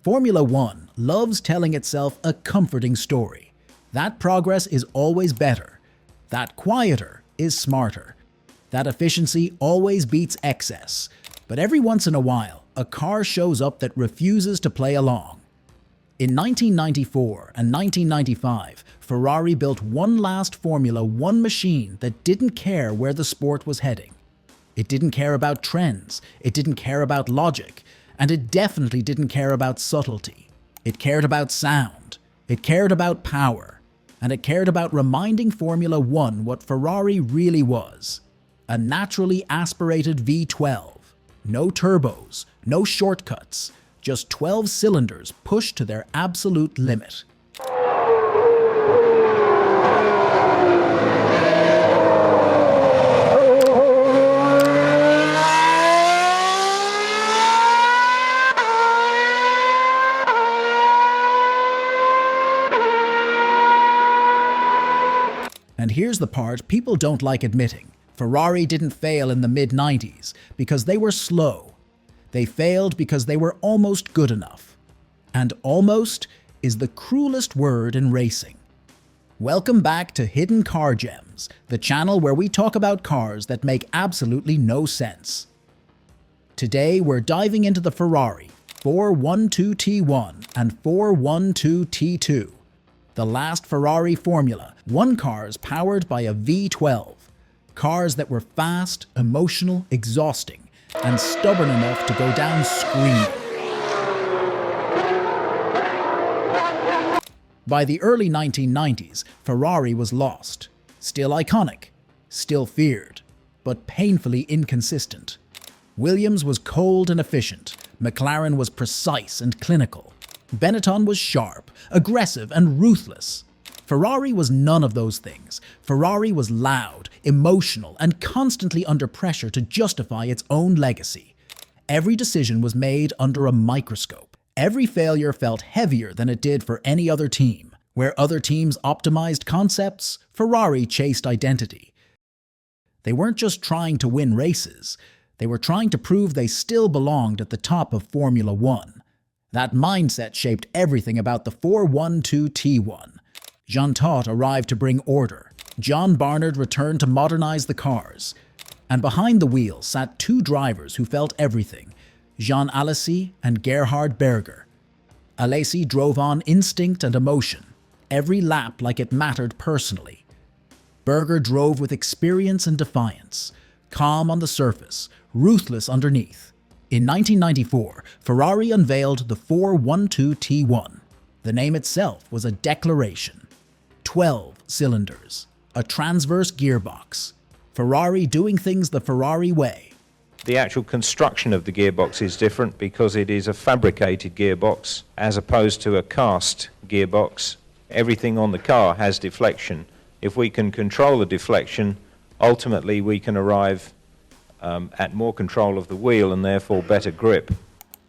Formula One loves telling itself a comforting story. That progress is always better. That quieter is smarter. That efficiency always beats excess. But every once in a while, a car shows up that refuses to play along. In 1994 and 1995, Ferrari built one last Formula One machine that didn't care where the sport was heading. It didn't care about trends, it didn't care about logic, and it definitely didn't care about subtlety. It cared about sound, it cared about power, and it cared about reminding Formula One what Ferrari really was. A naturally aspirated V12. No turbos, no shortcuts, just 12 cylinders pushed to their absolute limit. And here's the part people don't like admitting. Ferrari didn't fail in the mid-90s because they were slow. They failed because they were almost good enough. And almost is the cruelest word in racing. Welcome back to Hidden Car Gems, the channel where we talk about cars that make absolutely no sense. Today we're diving into the Ferrari 412T1 and 412T2, the last Ferrari Formula One cars powered by a V12. Cars that were fast, emotional, exhausting, and stubborn enough to go down screaming. By the early 1990s, Ferrari was lost. Still iconic, still feared, but painfully inconsistent. Williams was cold and efficient. McLaren was precise and clinical. Benetton was sharp, aggressive, and ruthless. Ferrari was none of those things. Ferrari was loud, emotional, and constantly under pressure to justify its own legacy. Every decision was made under a microscope. Every failure felt heavier than it did for any other team. Where other teams optimized concepts, Ferrari chased identity. They weren't just trying to win races. They were trying to prove they still belonged at the top of Formula One. That mindset shaped everything about the 412T1. Jean Todt arrived to bring order. John Barnard returned to modernize the cars. And behind the wheel sat two drivers who felt everything, Jean Alesi and Gerhard Berger. Alesi drove on instinct and emotion, every lap like it mattered personally. Berger drove with experience and defiance, calm on the surface, ruthless underneath. In 1994, Ferrari unveiled the 412T1. The name itself was a declaration. 12 cylinders, a transverse gearbox. Ferrari doing things the Ferrari way. The actual construction of the gearbox is different because it is a fabricated gearbox as opposed to a cast gearbox. Everything on the car has deflection. If we can control the deflection, ultimately we can arrive at more control of the wheel and therefore better grip.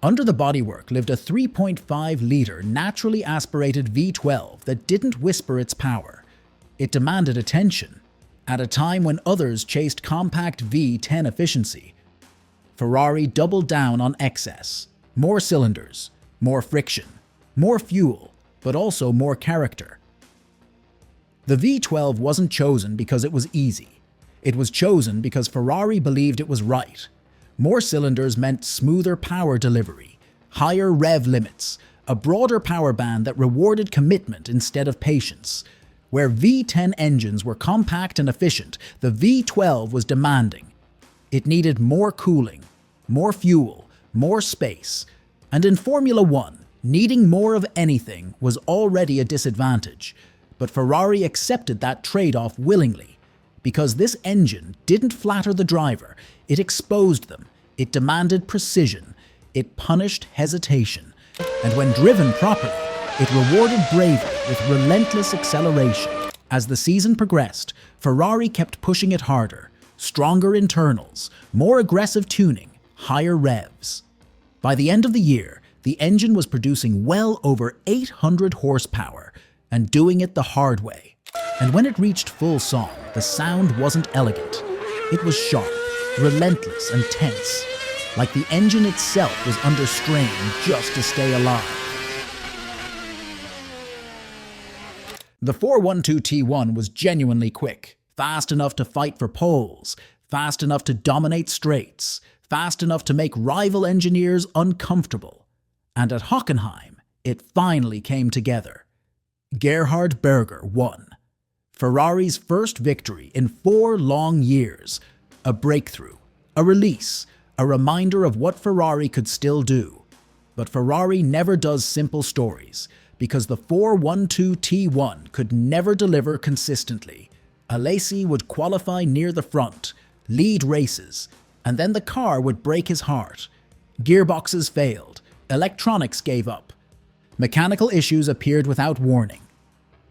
Under the bodywork lived a 3.5-litre naturally aspirated V12 that didn't whisper its power. It demanded attention. At a time when others chased compact V10 efficiency, Ferrari doubled down on excess. More cylinders, more friction, more fuel, but also more character. The V12 wasn't chosen because it was easy. It was chosen because Ferrari believed it was right. More cylinders meant smoother power delivery, higher rev limits, a broader power band that rewarded commitment instead of patience. Where V10 engines were compact and efficient, the V12 was demanding. It needed more cooling, more fuel, more space. And in Formula One, needing more of anything was already a disadvantage. But Ferrari accepted that trade-off willingly. Because this engine didn't flatter the driver, it exposed them, it demanded precision, it punished hesitation, and when driven properly, it rewarded bravery with relentless acceleration. As the season progressed, Ferrari kept pushing it harder, stronger internals, more aggressive tuning, higher revs. By the end of the year, the engine was producing well over 800 horsepower, and doing it the hard way. And when it reached full song, the sound wasn't elegant. It was sharp, relentless, and tense, like the engine itself was under strain just to stay alive. The 412T1 was genuinely quick, fast enough to fight for poles, fast enough to dominate straights, fast enough to make rival engineers uncomfortable. And at Hockenheim, it finally came together. Gerhard Berger won. Ferrari's first victory in 4 long years. A breakthrough, a release, a reminder of what Ferrari could still do. But Ferrari never does simple stories, because the 412T1 could never deliver consistently. Alesi would qualify near the front, lead races, and then the car would break his heart. Gearboxes failed, electronics gave up. Mechanical issues appeared without warning.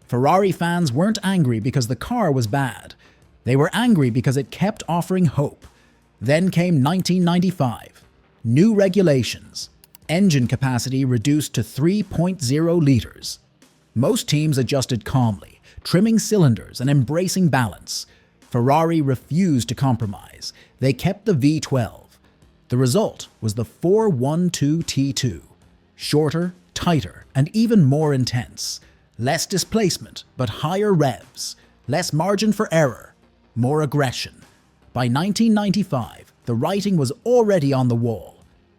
Ferrari fans weren't angry because the car was bad. They were angry because it kept offering hope. Then came 1995. New regulations. Engine capacity reduced to 3.0 liters. Most teams adjusted calmly, trimming cylinders and embracing balance. Ferrari refused to compromise. They kept the V12. The result was the 412T2. Shorter, tighter, and even more intense. Less displacement, but higher revs. Less margin for error. More aggression. By 1995, the writing was already on the wall.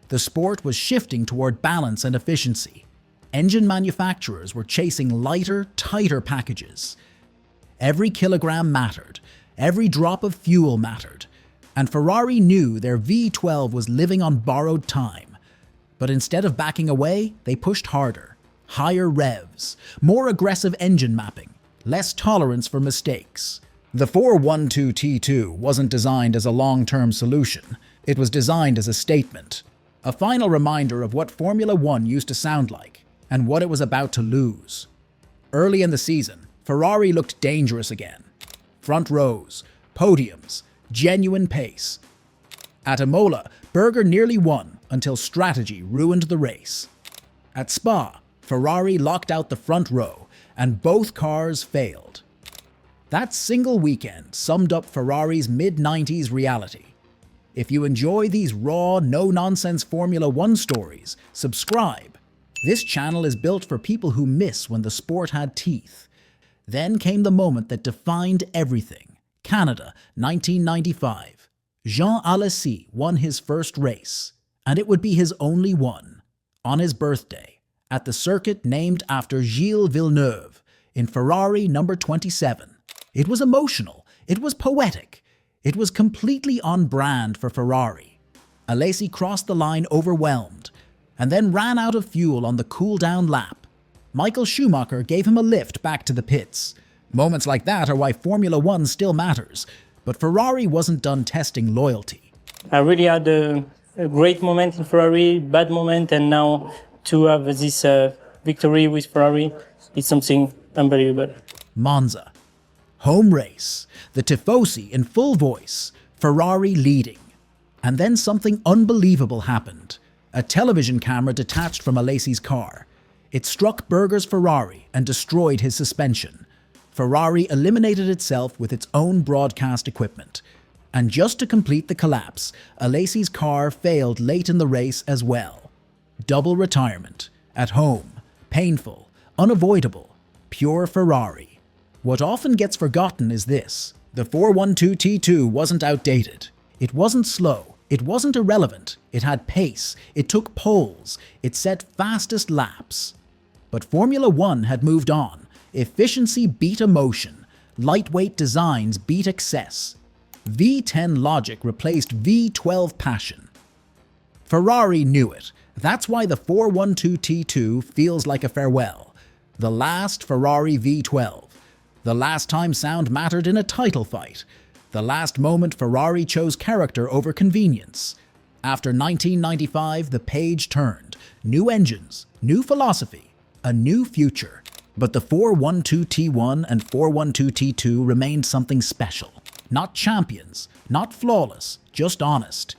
The sport was shifting toward balance and efficiency. Engine manufacturers were chasing lighter, tighter packages. Every kilogram mattered. Every drop of fuel mattered. And Ferrari knew their V12 was living on borrowed time. But instead of backing away, they pushed harder. Higher revs, more aggressive engine mapping, less tolerance for mistakes. The 412T2 wasn't designed as a long-term solution. It was designed as a statement. A final reminder of what Formula One used to sound like, and what it was about to lose. Early in the season, Ferrari looked dangerous again. Front rows, podiums, genuine pace. At Imola, Berger nearly won until strategy ruined the race. At Spa, Ferrari locked out the front row, and both cars failed. That single weekend summed up Ferrari's mid-90s reality. If you enjoy these raw, no-nonsense Formula One stories, subscribe. This channel is built for people who miss when the sport had teeth. Then came the moment that defined everything. Canada, 1995. Jean Alesi won his first race, and it would be his only one. On his birthday, at the circuit named after Gilles Villeneuve, in Ferrari number 27. It was emotional. It was poetic. It was completely on brand for Ferrari. Alesi crossed the line overwhelmed, and then ran out of fuel on the cool-down lap. Michael Schumacher gave him a lift back to the pits. Moments like that are why Formula One still matters, but Ferrari wasn't done testing loyalty. I really had a great moment in Ferrari, bad moment, and now to have this victory with Ferrari, it's something unbelievable. Monza. Home race. The Tifosi in full voice. Ferrari leading. And then something unbelievable happened. A television camera detached from Alesi's car. It struck Berger's Ferrari and destroyed his suspension. Ferrari eliminated itself with its own broadcast equipment. And just to complete the collapse, Alesi's car failed late in the race as well. Double retirement. At home. Painful. Unavoidable. Pure Ferrari. What often gets forgotten is this. The 412T2 wasn't outdated. It wasn't slow. It wasn't irrelevant. It had pace. It took poles. It set fastest laps. But Formula One had moved on. Efficiency beat emotion. Lightweight designs beat excess. V10 logic replaced V12 passion. Ferrari knew it. That's why the 412T2 feels like a farewell. The last Ferrari V12. The last time sound mattered in a title fight. The last moment Ferrari chose character over convenience. After 1995, the page turned. New engines, new philosophy, a new future. But the 412T1 and 412T2 remained something special. Not champions, not flawless, just honest.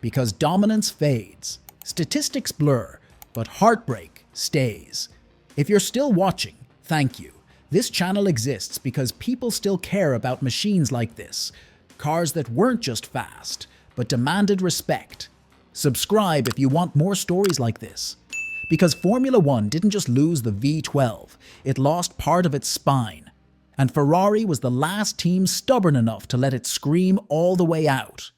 Because dominance fades. Statistics blur, but heartbreak stays. If you're still watching, thank you. This channel exists because people still care about machines like this. Cars that weren't just fast, but demanded respect. Subscribe if you want more stories like this. Because Formula One didn't just lose the V12, it lost part of its spine. and Ferrari was the last team stubborn enough to let it scream all the way out.